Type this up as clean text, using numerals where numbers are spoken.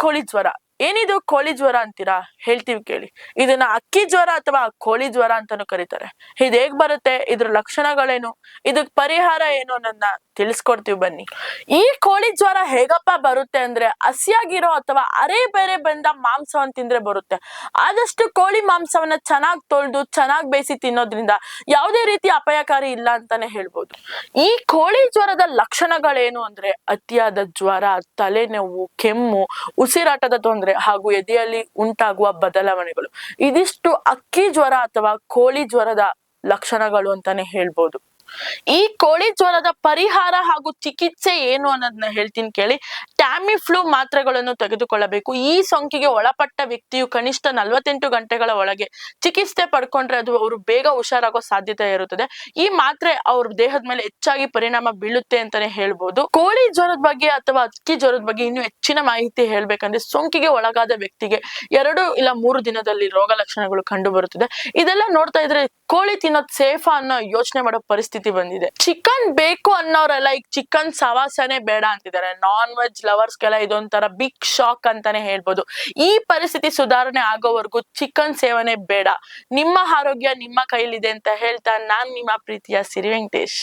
ಕೋಳಿ ಜ್ವರ. ಏನಿದು ಕೋಳಿ ಜ್ವರ ಅಂತೀರಾ? ಹೇಳ್ತೀವಿ ಕೇಳಿ. ಇದನ್ನ ಅಕ್ಕಿ ಜ್ವರ ಅಥವಾ ಕೋಳಿ ಜ್ವರ ಅಂತಾನೂ ಕರೀತಾರೆ. ಇದ್ ಹೇಗ್ ಬರುತ್ತೆ? ಇದ್ರ ಲಕ್ಷಣಗಳೇನು? ಇದಕ್ ಪರಿಹಾರ ಏನು ಅನ್ನೋದನ್ನ ತಿಳಿಸ್ಕೊಡ್ತೀವಿ ಬನ್ನಿ. ಈ ಕೋಳಿ ಜ್ವರ ಹೇಗಪ್ಪ ಬರುತ್ತೆ ಅಂದ್ರೆ ಹಸಿಯಾಗಿರೋ ಅಥವಾ ಅರೆ ಬೇರೆ ಬಂದ ಮಾಂಸವನ್ನ ತಿಂದ್ರೆ ಬರುತ್ತೆ. ಆದಷ್ಟು ಕೋಳಿ ಮಾಂಸವನ್ನ ಚೆನ್ನಾಗಿ ತೊಳೆದು ಚೆನ್ನಾಗಿ ಬೇಯಿಸಿ ತಿನ್ನೋದ್ರಿಂದ ಯಾವುದೇ ರೀತಿ ಅಪಾಯಕಾರಿ ಇಲ್ಲ ಅಂತಾನೆ ಹೇಳ್ಬೋದು. ಈ ಕೋಳಿ ಜ್ವರದ ಲಕ್ಷಣಗಳೇನು ಅಂದ್ರೆ ಅತಿಯಾದ ಜ್ವರ, ತಲೆನೋವು, ಕೆಮ್ಮು, ಉಸಿರಾಟದ ತೊಂದರೆ ಹಾಗೂ ಎದೆಯಲ್ಲಿ ಉಂಟಾಗುವ ಬದಲಾವಣೆಗಳು. ಇದಿಷ್ಟು ಅಕ್ಕಿ ಜ್ವರ ಅಥವಾ ಕೋಳಿ ಜ್ವರದ ಲಕ್ಷಣಗಳು ಅಂತಾನೆ ಹೇಳ್ಬೋದು. ಈ ಕೋಳಿ ಜ್ವರದ ಪರಿಹಾರ ಹಾಗೂ ಚಿಕಿತ್ಸೆ ಏನು ಅನ್ನೋದನ್ನ ಹೇಳ್ತೀನಿ ಕೇಳಿ. ಟ್ಯಾಮಿಫ್ಲೂ ಮಾತ್ರೆಗಳನ್ನು ತೆಗೆದುಕೊಳ್ಳಬೇಕು. ಈ ಸೋಂಕಿಗೆ ಒಳಪಟ್ಟ ವ್ಯಕ್ತಿಯು ಕನಿಷ್ಠ 48 ಗಂಟೆಗಳ ಒಳಗೆ ಚಿಕಿತ್ಸೆ ಪಡ್ಕೊಂಡ್ರೆ ಅದು ಅವರು ಬೇಗ ಹುಷಾರಾಗೋ ಸಾಧ್ಯತೆ ಇರುತ್ತದೆ. ಈ ಮಾತ್ರೆ ಅವ್ರ ದೇಹದ ಮೇಲೆ ಹೆಚ್ಚಾಗಿ ಪರಿಣಾಮ ಬೀಳುತ್ತೆ ಅಂತಾನೆ ಹೇಳ್ಬೋದು. ಕೋಳಿ ಜ್ವರದ ಬಗ್ಗೆ ಅಥವಾ ಅಕ್ಕಿ ಜ್ವರದ ಬಗ್ಗೆ ಇನ್ನೂ ಹೆಚ್ಚಿನ ಮಾಹಿತಿ ಹೇಳ್ಬೇಕಂದ್ರೆ ಸೋಂಕಿಗೆ ಒಳಗಾದ ವ್ಯಕ್ತಿಗೆ 2 ಇಲ್ಲ 3 ದಿನದಲ್ಲಿ ರೋಗ ಲಕ್ಷಣಗಳು ಕಂಡು ಬರುತ್ತದೆ. ಇದೆಲ್ಲ ನೋಡ್ತಾ ಇದ್ರೆ ಕೋಳಿ ತಿನ್ನೋದ್ ಸೇಫಾ ಅನ್ನೋ ಯೋಚನೆ ಮಾಡೋ ಪರಿಸ್ಥಿತಿ ಬಂದಿದೆ. ಚಿಕನ್ ಬೇಕು ಅನ್ನೋರೆಲ್ಲ ಈಗ ಚಿಕನ್ ಸವಾಸನೆ ಬೇಡ ಅಂತಿದ್ದಾರೆ. ನಾನ್ ವೆಜ್ ಲವರ್ಸ್ಗೆಲ್ಲ ಇದೊಂಥರ ಬಿಗ್ ಶಾಕ್ ಅಂತಾನೆ ಹೇಳ್ಬೋದು. ಈ ಪರಿಸ್ಥಿತಿ ಸುಧಾರಣೆ ಆಗೋವರೆಗೂ ಚಿಕನ್ ಸೇವನೆ ಬೇಡ. ನಿಮ್ಮ ಆರೋಗ್ಯ ನಿಮ್ಮ ಕೈಲಿದೆ ಅಂತ ಹೇಳ್ತಾ ನಾನ್ ನಿಮ್ಮ ಪ್ರೀತಿಯ ಸಿರಿ ವೆಂಕಟೇಶ್.